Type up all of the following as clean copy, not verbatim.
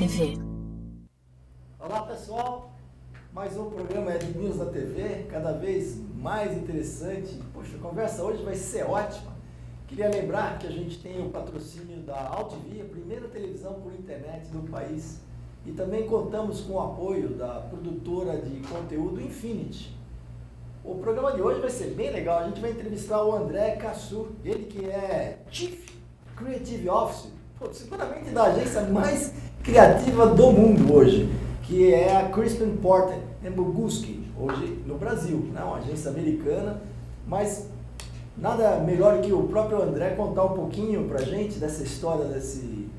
TV. Olá pessoal, mais um programa Ed News da TV, cada vez mais interessante. Poxa, a conversa hoje vai ser ótima. Queria lembrar que a gente tem o patrocínio da Altvia, a primeira televisão por internet do país. E também contamos com o apoio da produtora de conteúdo Infinity. O programa de hoje vai ser bem legal, a gente vai entrevistar o André Cassu, ele que é Chief Creative Officer, seguramente da agência mais criativa do mundo hoje, que é a Crispin Porter Boguski, hoje no Brasil, né? Uma agência americana, mas nada melhor que o próprio André contar um pouquinho pra gente dessa história, desse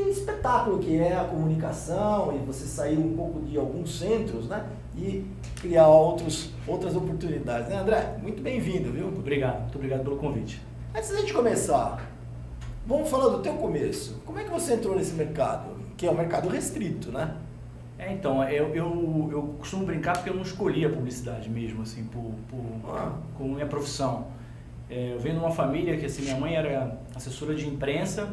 espetáculo que é a comunicação e você sair um pouco de alguns centros, né? E criar outras oportunidades, né, André? Muito bem-vindo, viu? Muito obrigado pelo convite. Antes da gente começar, vamos falar do teu começo. Como é que você entrou nesse mercado? Que é um mercado restrito, né? Então, eu costumo brincar porque eu não escolhi a publicidade mesmo, assim, como minha profissão. Eu venho de uma família que, assim, minha mãe era assessora de imprensa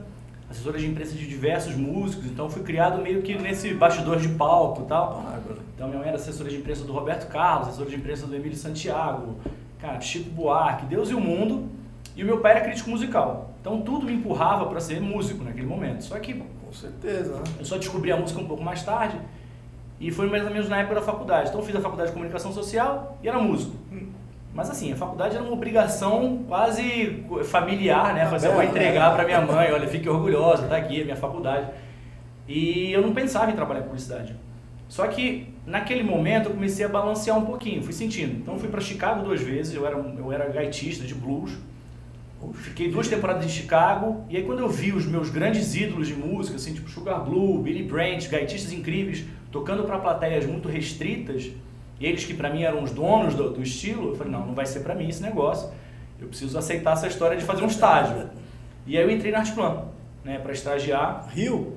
de diversos músicos, então fui criado meio que nesse bastidor de palco e tal. Então minha mãe era assessora de imprensa do Roberto Carlos, assessora de imprensa do Emílio Santiago, cara, Chico Buarque, Deus e o Mundo, e o meu pai era crítico musical. Então tudo me empurrava para ser músico naquele momento. Só que, com certeza, né? Eu só descobri a música um pouco mais tarde, e foi mais ou menos na época da faculdade. Então eu fiz a faculdade de comunicação social e era músico. Mas assim, a faculdade era uma obrigação quase familiar, né? Eu vou entregar para minha mãe, olha, fique orgulhosa, tá aqui a minha faculdade. E eu não pensava em trabalhar em publicidade. Só que naquele momento eu comecei a balancear um pouquinho, fui sentindo. Então eu fui para Chicago 2 vezes, eu era gaitista de blues. Fiquei 2 temporadas em Chicago, e aí quando eu vi os meus grandes ídolos de música, assim, tipo Sugar Blue, Billy Branch, gaitistas incríveis, tocando para plateias muito restritas, e eles que para mim eram os donos do estilo, eu falei, não vai ser para mim esse negócio, eu preciso aceitar essa história de fazer um estágio. E aí eu entrei na Artplan, né, para estagiar. Rio?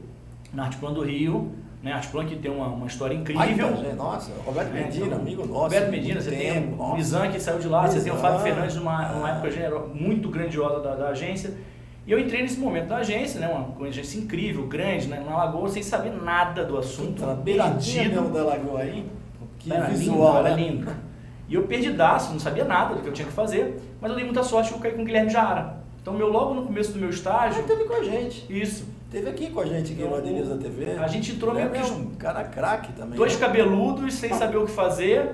Na Artplan do Rio, né, a Artplan que tem uma história incrível. Nossa, Roberto Medina, então, amigo nosso. Roberto Medina, você tem o Nizam que saiu de lá, você tem o Fábio Fernandes numa época muito grandiosa da agência. E eu entrei nesse momento da agência, né, uma agência incrível, grande, né, na Lagoa, sem saber nada do assunto. Na beiradinha mesmo da Lagoa aí. Que era visual, lindo, era lindo. E eu perdidaço, não sabia nada do que eu tinha que fazer, mas eu dei muita sorte que eu caí com o Guilherme Jara. Então, logo no começo do meu estágio... Ele teve com a gente. Isso. Teve aqui com a gente, aqui no Ed News da TV. A gente entrou meio que... um cara craque também. 2 cabeludos, sem saber o que fazer.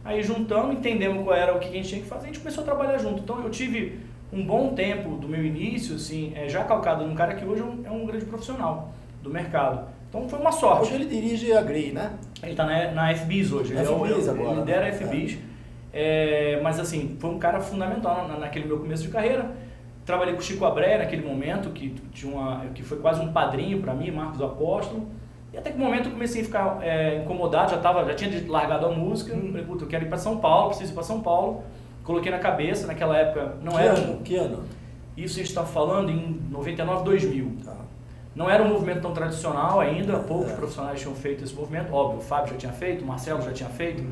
Aí juntamos, entendemos qual era o que a gente tinha que fazer, a gente começou a trabalhar junto. Então, eu tive um bom tempo do meu início, assim, já calcado num cara que hoje é um grande profissional do mercado. Então foi uma sorte. Hoje ele dirige a Grey, né? Ele está na FBIS hoje. Ele lidera a FBIS. Mas assim, foi um cara fundamental naquele meu começo de carreira. Trabalhei com o Chico Abré naquele momento, que foi quase um padrinho para mim, Marcos Apóstolo. E até que momento eu comecei a ficar incomodado, já tinha largado a música. Falei, puta, eu quero ir para São Paulo, preciso ir para São Paulo. Coloquei na cabeça, naquela época Que ano? Isso a gente está falando em 99, 2000. Tá. Não era um movimento tão tradicional ainda, poucos profissionais tinham feito esse movimento, óbvio, o Fábio já tinha feito, o Marcelo já tinha feito,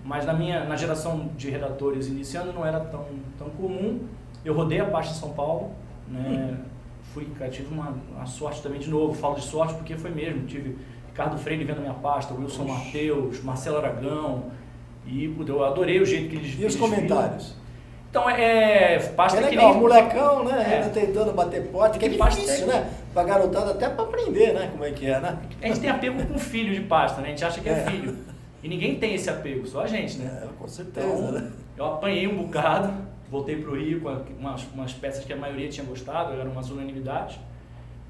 mas na geração de redatores iniciando não era tão comum. Eu rodei a pasta de São Paulo, né? Tive uma sorte também, de novo, falo de sorte porque foi mesmo, tive Ricardo Freire vendo a minha pasta, Wilson Mateus, Marcelo Aragão, e eu adorei o jeito que eles E os comentários? Então, pasta é legal, que nem... molecão, né? Ainda tentando bater porta, que é pasta difícil, né? Pra garotada, até pra aprender, né? Como é que é, né? A gente tem apego com filho de pasta, né? A gente acha que é filho. E ninguém tem esse apego, só a gente, né? Com certeza, então, né? Eu apanhei um bocado, voltei pro Rio com umas peças que a maioria tinha gostado, eram umas unanimidades.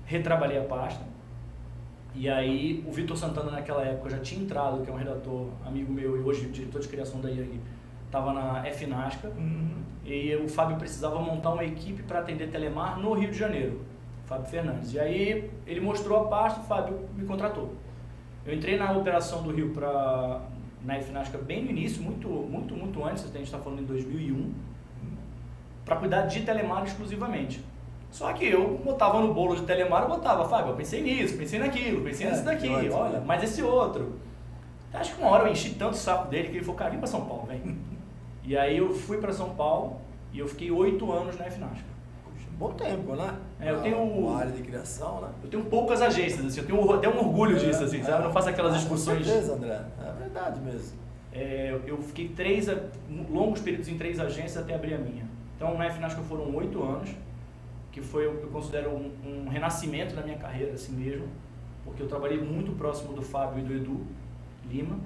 Retrabalhei a pasta. E aí, o Vitor Santana, naquela época, já tinha entrado, que é um redator amigo meu e hoje diretor de criação da Yang, estava na FNASCA, e o Fábio precisava montar uma equipe para atender Telemar no Rio de Janeiro, Fábio Fernandes. E aí ele mostrou a pasta, o Fábio me contratou. Eu entrei na operação do Rio na FNASCA bem no início, muito antes, a gente está falando em 2001, para cuidar de Telemar exclusivamente. Só que eu botava no bolo de Telemar, eu botava, Fábio, eu pensei nisso, pensei naquilo, pensei nisso daqui, olha, mas esse outro. Acho que uma hora eu enchi tanto o saco dele que ele falou, cara, vem para São Paulo, vem. E aí eu fui para São Paulo e eu fiquei 8 anos na FNASCA. bom tempo, né? Eu tenho uma área de criação, né? Eu tenho poucas agências, assim, eu tenho até um orgulho disso, assim, sabe? Eu não faço aquelas excursões. Com certeza, André. É verdade mesmo. Eu fiquei longos períodos em 3 agências até abrir a minha. Então, na Finasco foram 8 anos, que foi, eu considero, um renascimento da minha carreira, assim mesmo, porque eu trabalhei muito próximo do Fábio e do Edu Lima,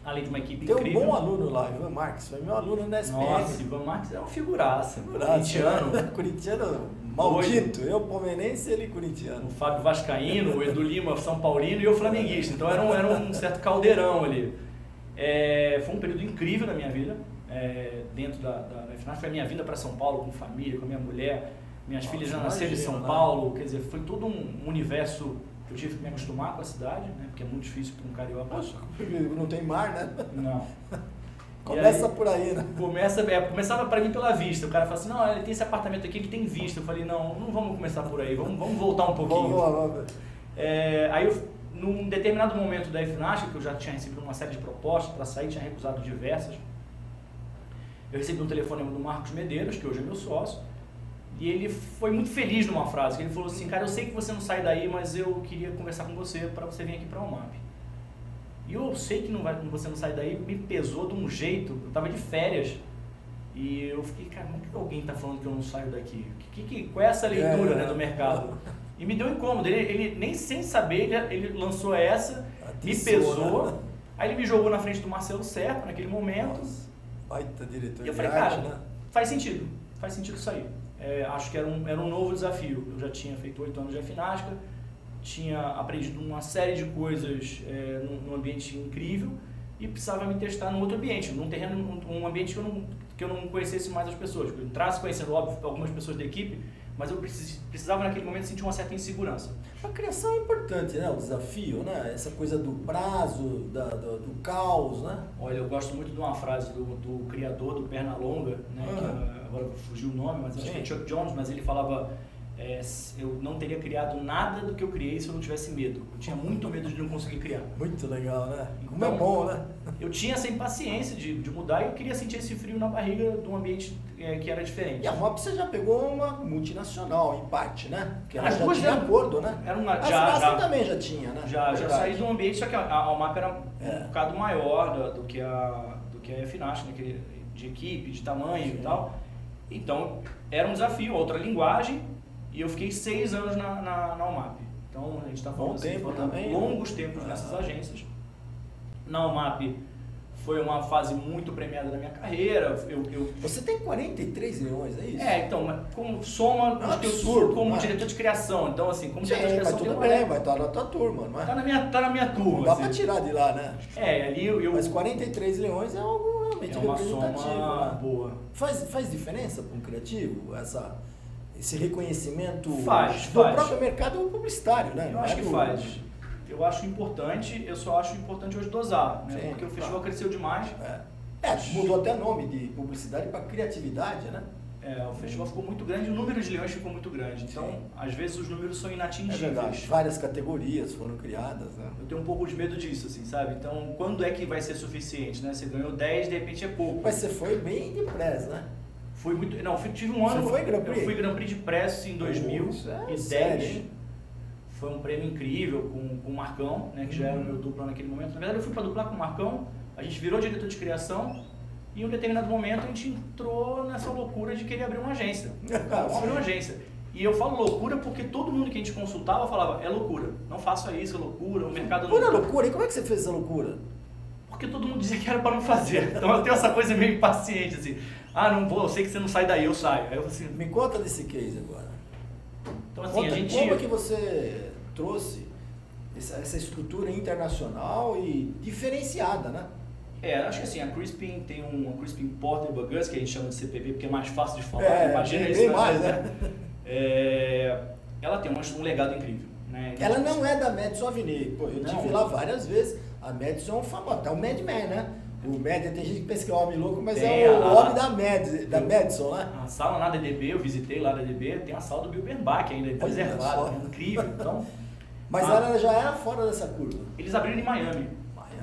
além de uma equipe incrível. Tem um bom aluno lá, Ivan Marques, foi meu aluno na SPM. Nossa, Ivan Marques é uma figuraça. Corintiano. Corintiano maldito, eu palmeirense, ele corintiano. O Fábio vascaíno, o Edu Lima São Paulino e eu flamenguista, então era um certo caldeirão ali. Foi um período incrível na minha vida, dentro da FNAC, foi a minha vinda para São Paulo com família, com a minha mulher, minhas filhas já nasceram em São Paulo, quer dizer, foi todo um universo que eu tive que me acostumar com a cidade, né, porque é muito difícil para um carioca. Não tem mar, né? Não. Começa aí, por aí, né? Começava para mim pela vista, o cara fala assim, não, ele tem esse apartamento aqui, ele tem vista. Eu falei, não vamos começar por aí, vamos voltar um pouquinho. Vamos. Aí num determinado momento da FNASC, que eu já tinha recebido uma série de propostas para sair, tinha recusado diversas, eu recebi um telefonema do Marcos Medeiros, que hoje é meu sócio, e ele foi muito feliz numa frase, que ele falou assim, cara, eu sei que você não sai daí, mas eu queria conversar com você para você vir aqui para o UMAP. E eu sei que você não sai daí, me pesou de um jeito, eu estava de férias, e eu fiquei, cara, como que alguém está falando que eu não saio daqui? Qual é essa leitura, né, do mercado? E me deu incômodo, ele nem sem saber, ele lançou essa, me pesou, né? Aí ele me jogou na frente do Marcelo Serpa naquele momento. Nossa, baita diretor. E eu falei, cara, né? faz sentido isso aí. Acho que era um novo desafio. Eu já tinha feito 8 anos de FNASCA, tinha aprendido uma série de coisas num ambiente incrível e precisava me testar num outro ambiente, num terreno, um ambiente que eu não conhecesse mais as pessoas. Eu entrasse conhecendo, óbvio, algumas pessoas da equipe, mas eu precisava naquele momento sentir uma certa insegurança. A criação é importante, né? O desafio, né? Essa coisa do prazo, do caos, né? Olha, eu gosto muito de uma frase do criador do Pernalonga, né? Que agora fugiu o nome, mas acho que é Chuck Jones, mas ele falava, eu não teria criado nada do que eu criei se eu não tivesse medo. Eu tinha muito medo de não conseguir criar. Muito legal, né? Como então, é bom, né? Eu tinha essa impaciência de mudar e eu queria sentir esse frio na barriga de um ambiente que era diferente. E a MOP você já pegou uma multinacional, em parte, né? Que ela As já duas tinha acordo, né? A FNASC também já tinha, né? Já saí de um ambiente, só que a UMAP era um bocado maior do que a FNASC, né? De equipe, de tamanho e tal. Então, era um desafio, outra linguagem, e eu fiquei 6 anos na UMAP. Então, a gente está falando assim, longos tempos nessas agências. Na UMAP foi uma fase muito premiada da minha carreira. Você tem 43 leões, é isso? Então, como soma que eu sou como diretor de criação. Então, assim, como diretor de criação... Mas tudo bem, vai estar na tua turma, não é? Tá na minha turma. Não dá assim. pra tirar de lá, né? Ali Mas 43 leões é algo realmente representativo. Soma né? boa. Faz diferença para um criativo, esse reconhecimento do próprio mercado publicitário, né? Eu acho que faz. Eu acho importante, eu só acho importante hoje dosar, né? Porque o festival cresceu demais. Mudou até nome de publicidade para criatividade, né? O festival ficou muito grande, o número de leões ficou muito grande. Então, às vezes, os números são inatingíveis. É verdade. Várias categorias foram criadas, né? Eu tenho um pouco de medo disso, assim, sabe? Então, quando é que vai ser suficiente, né? Você ganhou 10, de repente é pouco. Mas você foi bem de press, né? Fui muito... Não, tive um ano... Você foi Grand Prix? Eu fui Grand Prix de Press em 2010. Foi um prêmio incrível com o Marcão, né? Que já era o meu dupla naquele momento. Na verdade, eu fui para duplar com o Marcão, a gente virou diretor de criação, e em um determinado momento a gente entrou nessa loucura de querer abrir uma agência. Vamos abrir uma agência. E eu falo loucura porque todo mundo que a gente consultava falava, é loucura, não faça isso, é loucura, o mercado não... Pura loucura, e como é que você fez essa loucura? Porque todo mundo dizia que era para não fazer. Então eu tenho essa coisa meio impaciente, assim. Não vou, eu sei que você não sai daí, eu saio. Aí eu assim... Me conta desse case agora. Então assim, a gente... Como é que você trouxe essa estrutura internacional e diferenciada, né? Acho que assim, a Crispin tem uma Crispin Portable Bus, que a gente chama de CPB, porque é mais fácil de falar, imagina isso. Bem mais, né? Ela tem um legado incrível, né? Ela não é da Madison Avenue, pô, eu tive lá várias vezes, a Madison é um famoso, é o Mad Men, né? O Mad, tem gente que pensa que é o homem louco, mas é o homem da Madison, né? A sala lá da DB, eu visitei lá da DB, tem a sala do Bill Bernbach ainda, preservada, incrível, então... Mas ela já era fora dessa curva. Eles abriram em Miami.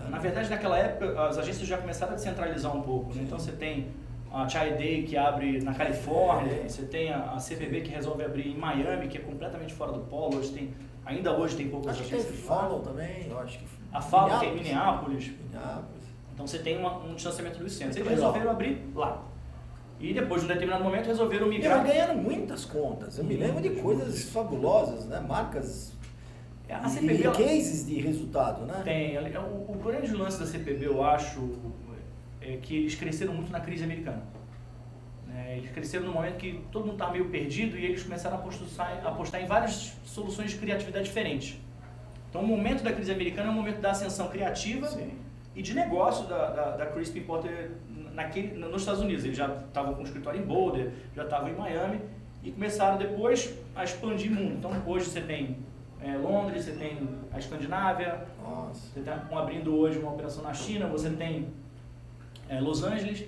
Na verdade, naquela época, as agências já começaram a descentralizar um pouco, né? Então você tem a Chai Day que abre na Califórnia, você tem a CPB que resolve abrir em Miami, que é completamente fora do polo, ainda hoje tem poucas agências. Acho que tem Follow também, eu acho que... A Follow que é em Minneapolis. Então você tem um distanciamento dos centros. Eles resolveram abrir lá. E depois, de um determinado momento, resolveram migrar. E ganharam muitas contas. Eu me lembro de coisas fabulosas, né? Marcas a CPB, e cases de resultado, né? Tem. O grande lance da CPB, eu acho, é que eles cresceram muito na crise americana. Eles cresceram no momento que todo mundo estava meio perdido e eles começaram a apostar em várias soluções de criatividade diferentes. Então, o momento da crise americana é um momento da ascensão criativa. Sim. E de negócio da Crispin Porter nos Estados Unidos. Eles já estavam com um escritório em Boulder, já estavam em Miami e começaram depois a expandir o mundo. Então hoje você tem Londres, você tem a Escandinávia, você está abrindo hoje uma operação na China, você tem Los Angeles.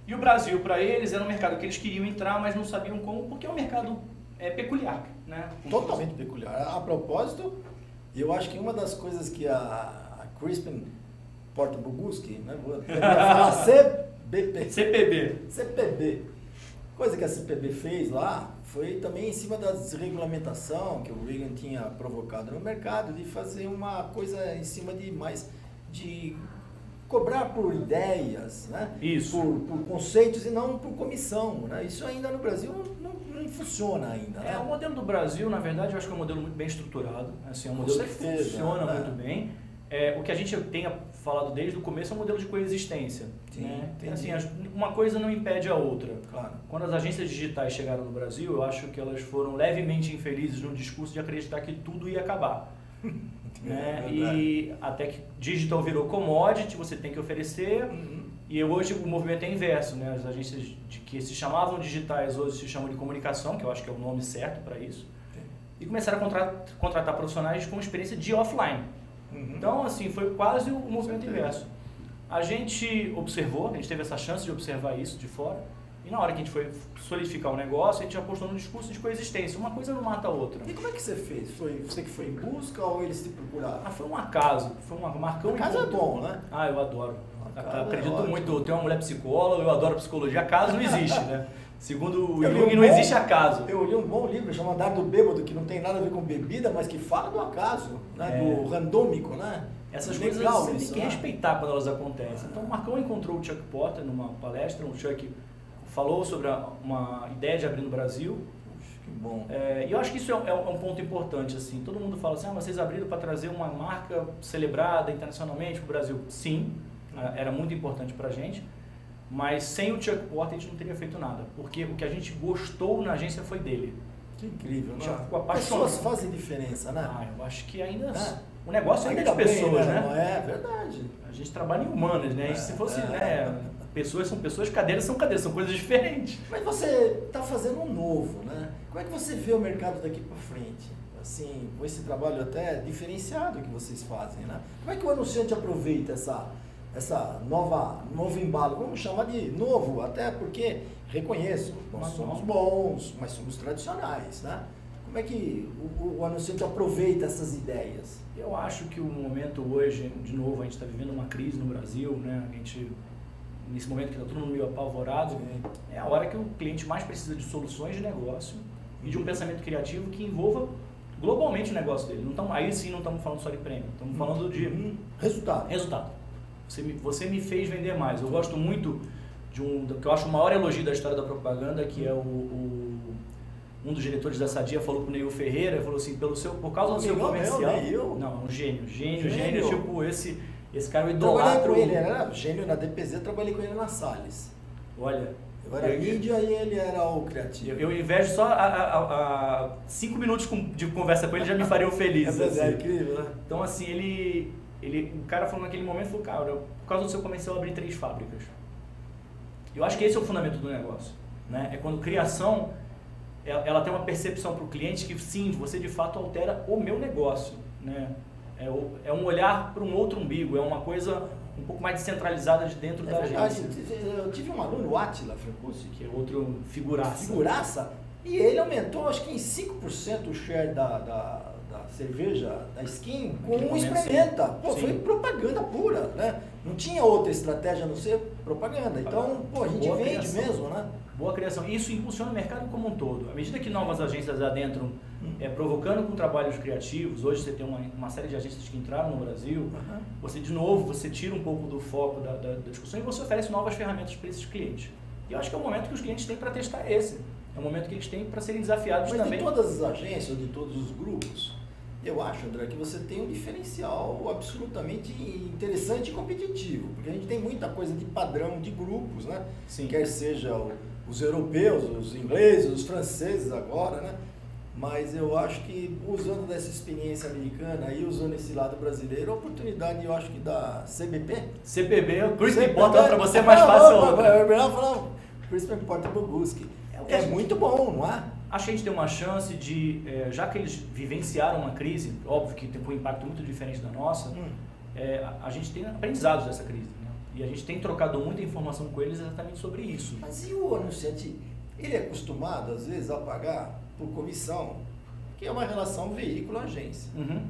E o Brasil, para eles, era um mercado que eles queriam entrar, mas não sabiam como, porque é um mercado peculiar. Né? Totalmente peculiar. A propósito, eu acho que uma das coisas que a Crispin Porter Bogusky, né? Vou falar CPB. Coisa que a CPB fez lá foi também em cima da desregulamentação que o Reagan tinha provocado no mercado, de fazer uma coisa em cima de cobrar por ideias, né? Isso. Por conceitos e não por comissão, né? Isso ainda no Brasil não funciona ainda, né? O modelo do Brasil, na verdade, eu acho que é um modelo muito bem estruturado, assim, é um modelo que funciona muito bem. O que a gente tem falado desde o começo é um modelo de coexistência. Sim, né? Assim, uma coisa não impede a outra. Claro. Quando as agências digitais chegaram no Brasil, eu acho que elas foram levemente infelizes no discurso de acreditar que tudo ia acabar. Né? E até que digital virou commodity, você tem que oferecer. E hoje o movimento é inverso. Né? As agências que se chamavam digitais hoje se chamam de comunicação, que eu acho que é o nome certo para isso. E começaram a contratar profissionais com experiência de offline. Então, assim, foi quase o movimento inverso. A gente observou, a gente teve essa chance de observar isso de fora, e na hora que a gente foi solidificar o negócio, a gente apostou no discurso de coexistência. Uma coisa não mata a outra. E como é que você fez? Foi você que foi em busca ou eles te procuraram? Foi um acaso. Foi um Marcão. Acaso é bom, né? Eu adoro. Acredito muito. Eu tenho uma mulher psicóloga, eu adoro psicologia. Acaso não existe, né? Segundo o Jung, não existe acaso. Eu li um bom livro chamado Andar do Bêbado, que não tem nada a ver com bebida, mas que fala do acaso, né? Do randômico, né? Essas coisas você tem que respeitar quando elas acontecem. Então o Marcão encontrou o Chuck Porter numa palestra, o Chuck falou sobre uma ideia de abrir no Brasil. Que bom. E eu acho que isso é um ponto importante. Assim. Todo mundo fala assim, mas vocês abriram para trazer uma marca celebrada internacionalmente para o Brasil. Sim, era muito importante para a gente. Mas sem o Chuck Porter a gente não teria feito nada, porque o que a gente gostou na agência foi dele. Que incrível, né? Ficou apaixonado. Pessoas fazem diferença, né? Eu acho que ainda... O negócio ainda é de pessoas, né? Não é verdade. A gente trabalha em humanas, né? Se fosse, pessoas são pessoas, cadeiras são cadeiras, são coisas diferentes. Mas você está fazendo um novo, né? Como é que você vê o mercado daqui para frente? Assim, com esse trabalho até diferenciado que vocês fazem, né? Como é que o anunciante aproveita essa novo embalo, vamos chamar de novo, até porque, reconheço, nós somos bons, mas somos tradicionais, né? Como é que o anunciante aproveita essas ideias? Eu acho que o momento hoje, de novo, a gente está vivendo uma crise no Brasil, né? A gente, nesse momento que está todo mundo meio apavorado, é a hora que o cliente mais precisa de soluções de negócio e de um pensamento criativo que envolva globalmente o negócio dele. Aí sim não estamos falando só de prêmio, estamos falando de resultado. Você me fez vender mais. Eu gosto muito que eu acho o maior elogio da história da propaganda, que é um dos diretores da Sadia falou pro Neil Ferreira, falou assim, por causa do seu comercial... Não, um gênio, tipo, esse cara eu idolatro... Trabalhei com ele, era gênio na DPZ, eu trabalhei com ele na Salles. Olha... Eu era mídia e ele era o criativo. Eu invejo só 5 minutos de conversa com ele, já me fariam feliz. É incrível, né? Então, assim, o cara falou naquele momento, falou, cara, por causa do seu comercial eu abri 3 fábricas. Eu acho que esse é o fundamento do negócio, né? É quando criação, ela tem uma percepção para o cliente que sim, você de fato altera o meu negócio, né? É um olhar para um outro umbigo, é uma coisa um pouco mais descentralizada de dentro da agência. Eu tive um aluno, o Attila Francucci, que é outro figuraça. E ele aumentou, acho que em 5% o share da cerveja da Skin com Naquele um momento, experimenta. sim. Pô, Sim. foi propaganda pura, né? Não tinha outra estratégia a não ser propaganda. Então, pô, a gente Boa vende criação. mesmo, né? Boa criação. Isso impulsiona o mercado como um todo. À medida que novas agências adentram, provocando com trabalhos criativos, hoje você tem uma série de agências que entraram no Brasil, você, de novo, você tira um pouco do foco da discussão e você oferece novas ferramentas para esses clientes. E eu acho que é o momento que os clientes têm para testar esse. É o momento que eles têm para serem desafiados Mas também. de todas as agências, de todos os grupos, eu acho, André, que você tem um diferencial absolutamente interessante e competitivo, porque a gente tem muita coisa de padrão de grupos, né? Sim. Quer seja os europeus, os ingleses, os franceses agora, né? Mas eu acho que usando dessa experiência americana e usando esse lado brasileiro, a oportunidade, eu acho que da CBP. CPB, o Crispy Portal para você é mais fácil. É melhor falar Crispy Portal Boguski. É muito bom, não é? Acho que a gente tem uma chance de, já que eles vivenciaram uma crise, óbvio que tem um impacto muito diferente da nossa, a gente tem aprendizados dessa crise. Né? E a gente tem trocado muita informação com eles exatamente sobre isso. Mas e o anunciante? Ele é acostumado, às vezes, a pagar por comissão, que é uma relação veículo-agência. Uhum.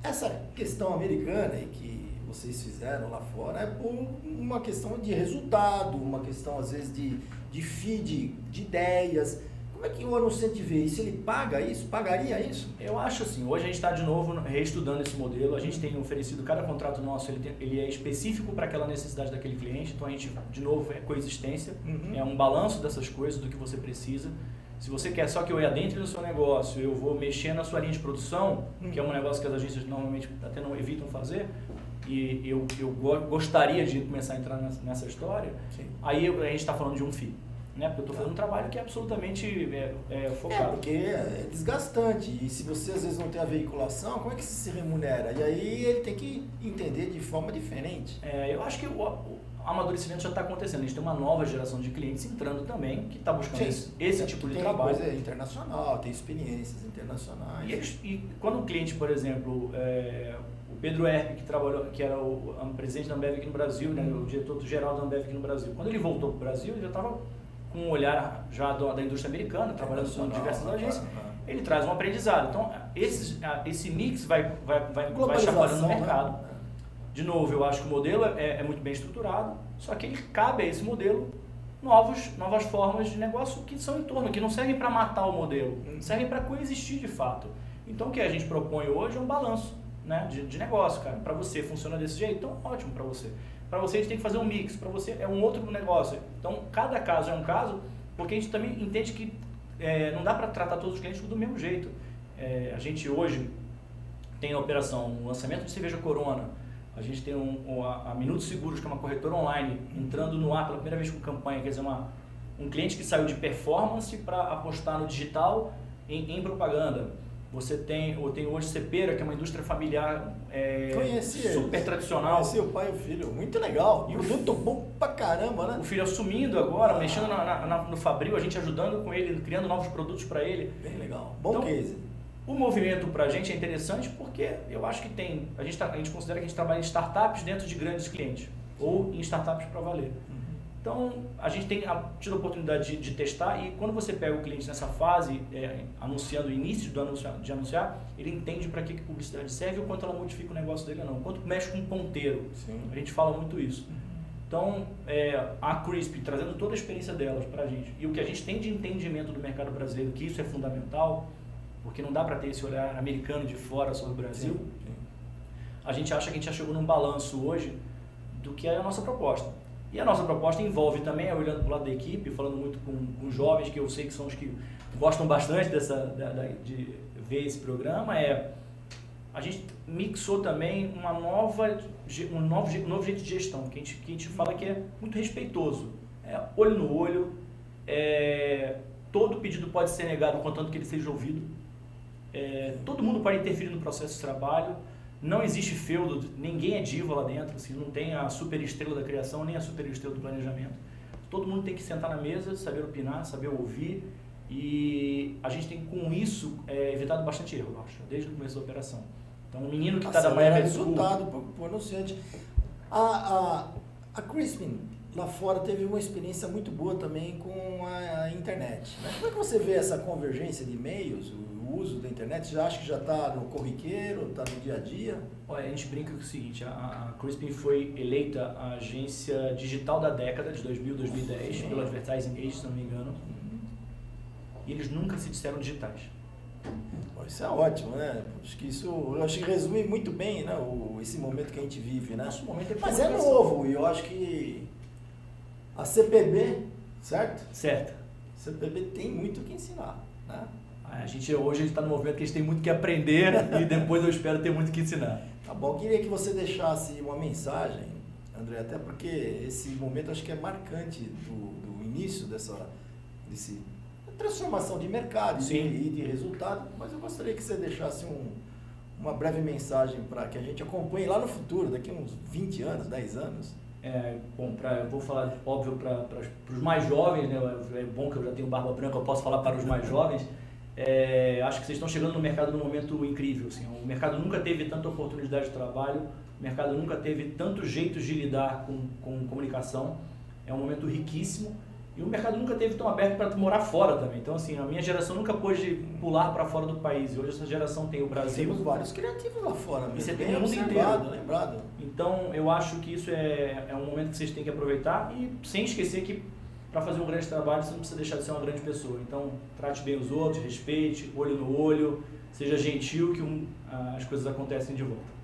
Essa questão americana e que vocês fizeram lá fora é por uma questão de resultado, uma questão, às vezes, de feed, de ideias. Como é que o anunciante vê isso? Ele paga isso? Pagaria isso? Eu acho assim, hoje a gente está de novo reestudando esse modelo, a gente tem oferecido, cada contrato nosso ele é específico para aquela necessidade daquele cliente, então a gente, de novo, é coexistência, é um balanço dessas coisas, do que você precisa. Se você quer só que eu adentre no seu negócio, eu vou mexer na sua linha de produção, que é um negócio que as agências normalmente até não evitam fazer, e eu gostaria de começar a entrar nessa história, aí a gente está falando de um FII. Né? Porque eu estou fazendo um trabalho que é absolutamente focado. Porque é desgastante. E se você às vezes não tem a veiculação, como é que se remunera? E aí ele tem que entender de forma diferente. Eu acho que o amadurecimento já está acontecendo. A gente tem uma nova geração de clientes entrando também, que está buscando esse tipo de trabalho. Tem coisa internacional, tem experiências internacionais. E quando o cliente, por exemplo, o Pedro Herp, que era o presidente da Ambev aqui no Brasil, né, o diretor-geral da Ambev aqui no Brasil, quando ele voltou para o Brasil, ele já estava com um olhar já da indústria americana, trabalhando com diversas agências, ele traz um aprendizado. Então, esse mix vai chacoalhando no mercado. Né? De novo, eu acho que o modelo é muito bem estruturado, só que ele cabe a esse modelo novas formas de negócio que são em torno, que não servem para matar o modelo, servem para coexistir de fato. Então, o que a gente propõe hoje é um balanço, né, de negócio, cara. Para você funciona desse jeito, então ótimo para você. Para você a gente tem que fazer um mix, para você é um outro negócio. Então, cada caso é um caso, porque a gente também entende que não dá para tratar todos os clientes do mesmo jeito. A gente hoje tem a operação, o lançamento de cerveja Corona, a gente tem a Minutos Seguros, que é uma corretora online, entrando no ar pela primeira vez com campanha, quer dizer, um cliente que saiu de performance para apostar no digital em propaganda. Você tem hoje Cepera, que é uma indústria familiar super tradicional. Conheci o pai e o filho, muito legal. E o produto bom pra caramba, né? O filho assumindo agora, mexendo no Fabril, a gente ajudando com ele, criando novos produtos para ele. Bem legal, bom case. O movimento para a gente é interessante porque eu acho que a gente considera que a gente trabalha em startups dentro de grandes clientes, ou em startups para valer. Então, a gente tem tido a oportunidade de testar e quando você pega o cliente nessa fase, anunciando o início de anunciar, ele entende para que publicidade serve ou quanto ela modifica o negócio dele ou não, quanto mexe com um ponteiro. Sim. A gente fala muito isso. Então, a Crispy, trazendo toda a experiência delas para a gente, e o que a gente tem de entendimento do mercado brasileiro, que isso é fundamental, porque não dá para ter esse olhar americano de fora sobre o Brasil, Sim. a gente acha que a gente já chegou num balanço hoje do que é a nossa proposta. E a nossa proposta envolve também, olhando para o lado da equipe, falando muito com jovens, que eu sei que são os que gostam bastante de ver esse programa, a gente mixou também um novo jeito de gestão, que a gente fala que é muito respeitoso. Olho no olho, todo pedido pode ser negado, contanto que ele seja ouvido. Todo mundo pode interferir no processo de trabalho. Não existe feudo, ninguém é diva lá dentro, assim, não tem a super estrela da criação, nem a super estrela do planejamento. Todo mundo tem que sentar na mesa, saber opinar, saber ouvir, e a gente tem com isso evitado bastante erro, eu acho, desde o começo da operação. Então, o menino que está da manhã... resultado para o anunciante. A Crispin, lá fora teve uma experiência muito boa também com a internet, né? Como é que você vê essa convergência de e-mails, o uso da internet? Você acha que já está no corriqueiro, está no dia a dia? Olha, a gente brinca com o seguinte, a Crispin foi eleita a agência digital da década de 2000, 2010, pelo Advertising Age, se não me engano, e eles nunca se disseram digitais. Isso é ótimo, né? Acho que resume muito bem, né, esse momento que a gente vive, né? Nosso momento é Mas é novo, e eu acho que a CPB, certo? Certo. A CPB tem muito o que ensinar, né? Hoje a gente está no momento que a gente tem muito que aprender e depois eu espero ter muito que ensinar. Tá bom, eu queria que você deixasse uma mensagem, André, até porque esse momento acho que é marcante do início dessa transformação de mercado e de resultado, mas eu gostaria que você deixasse uma breve mensagem para que a gente acompanhe lá no futuro, daqui a uns 20 anos, 10 anos. Bom, eu vou falar, óbvio, para os mais jovens, né? É bom que eu já tenho barba branca, eu posso falar para os mais jovens. Acho que vocês estão chegando no mercado num momento incrível. Assim, o mercado nunca teve tanta oportunidade de trabalho, o mercado nunca teve tantos jeitos de lidar com comunicação. É um momento riquíssimo. E o mercado nunca teve tão aberto para morar fora também. Então, assim, a minha geração nunca pôde pular para fora do país. E hoje essa geração tem o Brasil. Temos vários criativos lá fora mesmo. E você tem o mundo inteiro. Lembrado. Então, eu acho que isso é um momento que vocês têm que aproveitar e sem esquecer que para fazer um grande trabalho você não precisa deixar de ser uma grande pessoa. Então, trate bem os outros, respeite, olho no olho, seja gentil que as coisas acontecem de volta.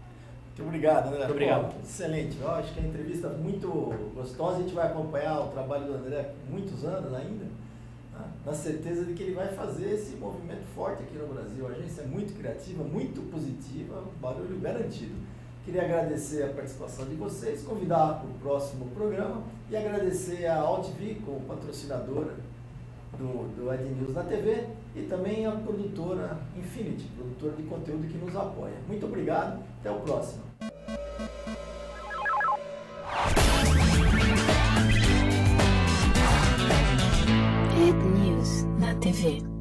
Muito obrigado, André. Muito obrigado. Excelente. Eu acho que a entrevista é muito gostosa. A gente vai acompanhar o trabalho do André por muitos anos ainda, né? Na certeza de que ele vai fazer esse movimento forte aqui no Brasil. A agência é muito criativa, muito positiva, barulho garantido. Queria agradecer a participação de vocês, convidar para o próximo programa e agradecer a AltV, como patrocinadora do Ed News na TV, e também a produtora Infinity, produtora de conteúdo que nos apoia. Muito obrigado, até o próximo. Ed News na TV.